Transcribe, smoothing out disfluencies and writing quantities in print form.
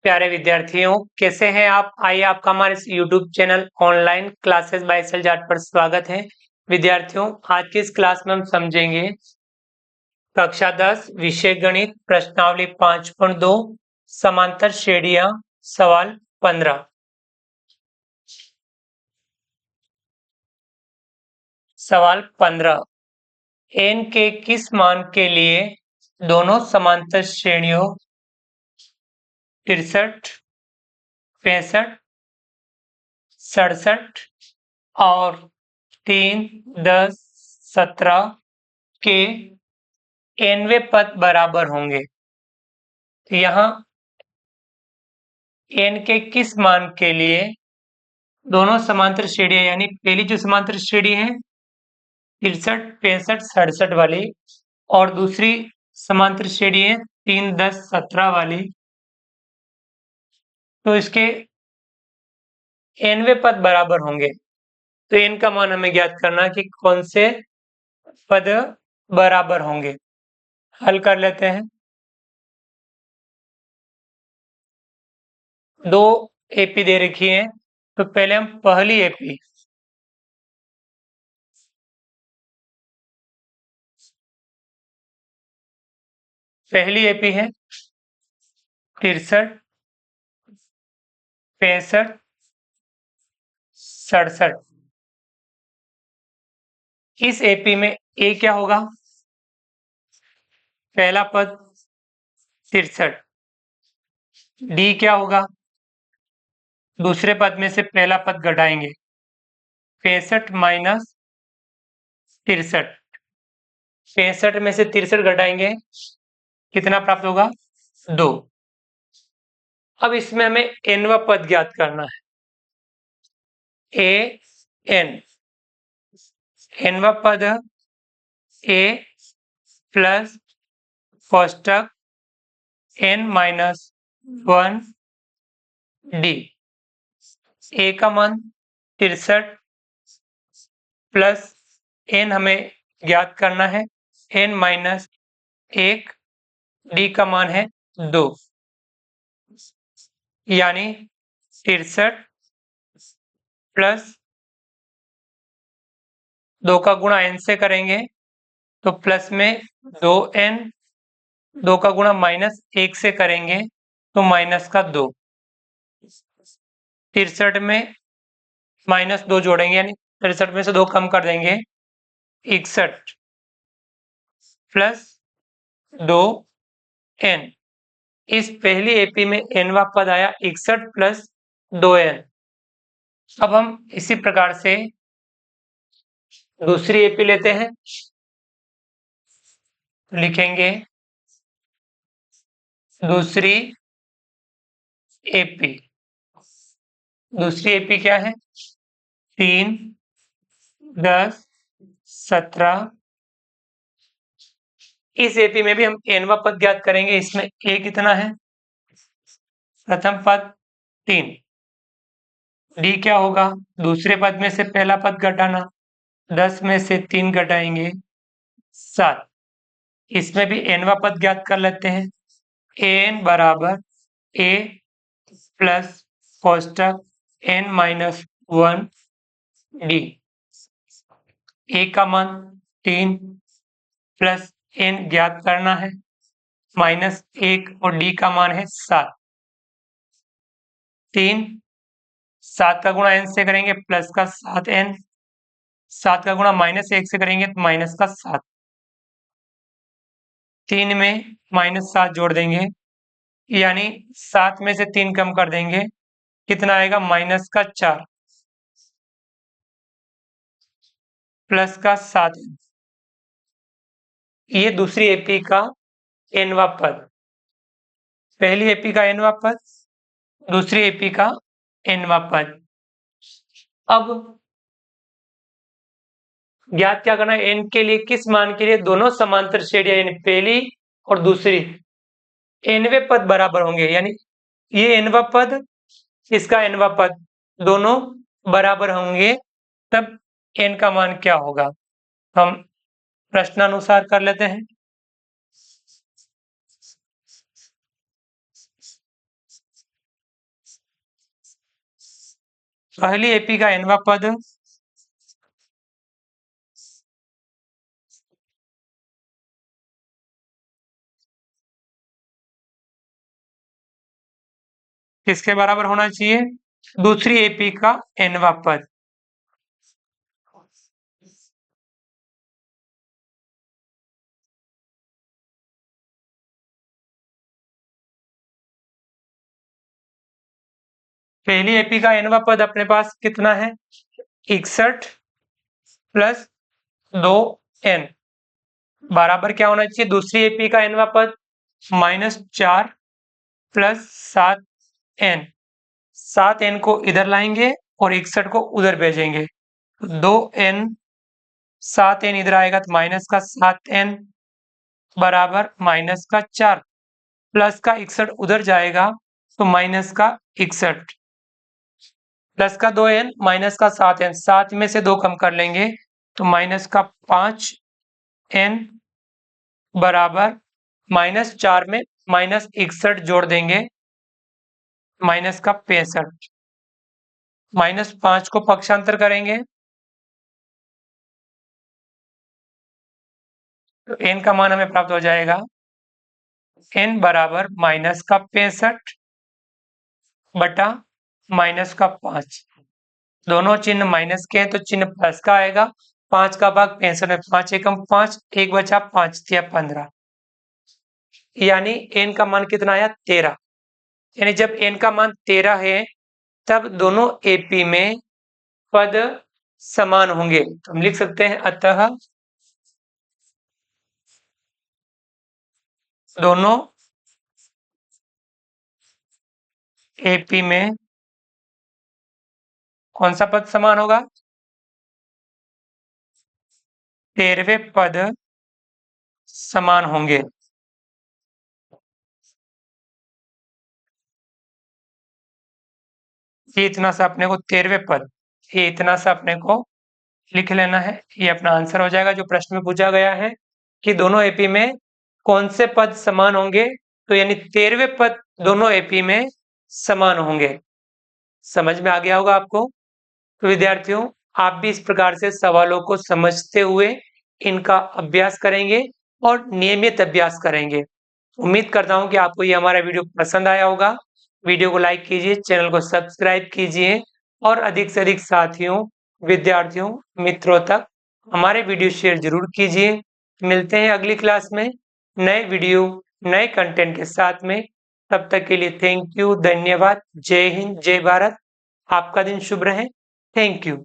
प्यारे विद्यार्थियों, कैसे हैं आप? आइए आपका हमारे इस YouTube channel online classes by सेल जाट पर स्वागत है। विद्यार्थियों, आज की इस क्लास में हम समझेंगे कक्षा 10 विषय गणित प्रश्नावली 5.2 समांतर श्रेणियां सवाल 15। सवाल 15, n के किस मान के लिए दोनों समांतर श्रेणियों 63, 65, 67 और 3, 10, 17 के nवें पद बराबर होंगे। तो यहाँ n के किस मान के लिए दोनों समांतर श्रेणियां, यानी पहली जो समांतर श्रेणी है 63, 65, 67 वाली, और दूसरी समांतर श्रेणी है 3, 10, 17 वाली, तो इसके nवें पद बराबर होंगे। तो n का मान हमें ज्ञात करना है कि कौन से पद बराबर होंगे। हल कर लेते हैं। दो एपी दे रखी है, तो पहले हम पहली एपी है 63, 65, 67। इस एपी में ए क्या होगा? पहला पद 63। डी क्या होगा? दूसरे पद में से पहला पद घटाएंगे, 65 माइनस 63। 65 में से 63 घटाएंगे, कितना प्राप्त होगा? 2। अब इसमें हमें nवा पद ज्ञात करना है। nवा पद a प्लस कोष्टक n माइनस 1 डी। ए का मान 63 प्लस n हमें ज्ञात करना है n माइनस 1, डी का मान है 2, यानी 63 प्लस 2 का गुणा n से करेंगे तो प्लस में 2n, 2 का गुणा माइनस 1 से करेंगे तो माइनस का 2। 63 में माइनस 2 जोड़ेंगे, यानी 63 में से 2 कम कर देंगे, 61 प्लस 2n। इस पहली एपी में nवा पद आया 61 प्लस 2n। अब हम इसी प्रकार से दूसरी एपी लेते हैं, लिखेंगे दूसरी एपी क्या है? 3, 10, 17। इस एपी में भी हम nवा पद ज्ञात करेंगे। इसमें a कितना है? प्रथम पद 3। डी क्या होगा? दूसरे पद में से पहला पद घटाना, 10 में से 3 घटाएंगे 7। इसमें भी nवा पद ज्ञात कर लेते हैं। an बराबर a प्लस कोष्टक n माइनस 1 डी। ए का मान 3 प्लस n ज्ञात करना है, माइनस 1, और डी का मान है 7। 3, 7 का गुणा n से करेंगे प्लस का 7n, 7 का गुणा माइनस 1 से करेंगे तो माइनस का 7। 3 में माइनस 7 जोड़ देंगे, यानी 7 में से 3 कम कर देंगे, कितना आएगा? माइनस का 4 प्लस का 7। ये दूसरी एपी का nवा पद, पहली एपी का nवा पद, दूसरी एपी का nवा पद। अब ज्ञात क्या करना है? n के लिए किस मान के लिए दोनों समांतर श्रेणियां, यानी पहली और दूसरी nवें पद बराबर होंगे, यानी ये nवा पद, इसका nवा पद दोनों बराबर होंगे, तब n का मान क्या होगा? हम प्रश्नानुसार कर लेते हैं। पहली एपी का nवां पद किसके बराबर होना चाहिए? दूसरी एपी का nवां पद। पहली एपी का nवां पद अपने पास कितना है? 61 प्लस 2n बराबर क्या होना चाहिए? दूसरी एपी का nवां पद -4 प्लस 7n। 7n को इधर लाएंगे और 61 को उधर भेजेंगे। 2n 7n इधर आएगा तो माइनस का 7n बराबर माइनस का 4 प्लस का 61 उधर जाएगा तो माइनस का 61 प्लस का 2n माइनस का 7n। 7 में से 2 कम कर लेंगे तो माइनस का 5n बराबर -4 में -61 जोड़ देंगे माइनस का 65। -5 को पक्षांतर करेंगे तो n का मान हमें प्राप्त हो जाएगा n बराबर माइनस का 65 बटा माइनस का 5। दोनों चिन्ह माइनस के हैं तो चिन्ह प्लस का आएगा। 5 का भाग 65 में 5 एकम 5, 1 बचा 5 तिया 15, यानी n का मान कितना आया? 13। यानी जब n का मान 13 है तब दोनों एपी में पद समान होंगे। तो हम लिख सकते हैं अतः दोनों एपी में कौन सा पद समान होगा? 13वें पद समान होंगे। ये इतना सा अपने को 13वें पद, ये इतना सा अपने को लिख लेना है। ये अपना आंसर हो जाएगा जो प्रश्न में पूछा गया है कि दोनों एपी में कौन से पद समान होंगे। तो यानी 13वें पद दोनों एपी में समान होंगे। समझ में आ गया होगा आपको। तो विद्यार्थियों, आप भी इस प्रकार से सवालों को समझते हुए इनका अभ्यास करेंगे और नियमित अभ्यास करेंगे। उम्मीद करता हूं कि आपको ये हमारा वीडियो पसंद आया होगा। वीडियो को लाइक कीजिए, चैनल को सब्सक्राइब कीजिए और अधिक से अधिक साथियों, विद्यार्थियों, मित्रों तक हमारे वीडियो शेयर जरूर कीजिए। मिलते हैं अगली क्लास में नए वीडियो, नए कंटेंट के साथ में। तब तक के लिए थैंक यू, धन्यवाद। जय हिंद, जय भारत। आपका दिन शुभ रहे। Thank you.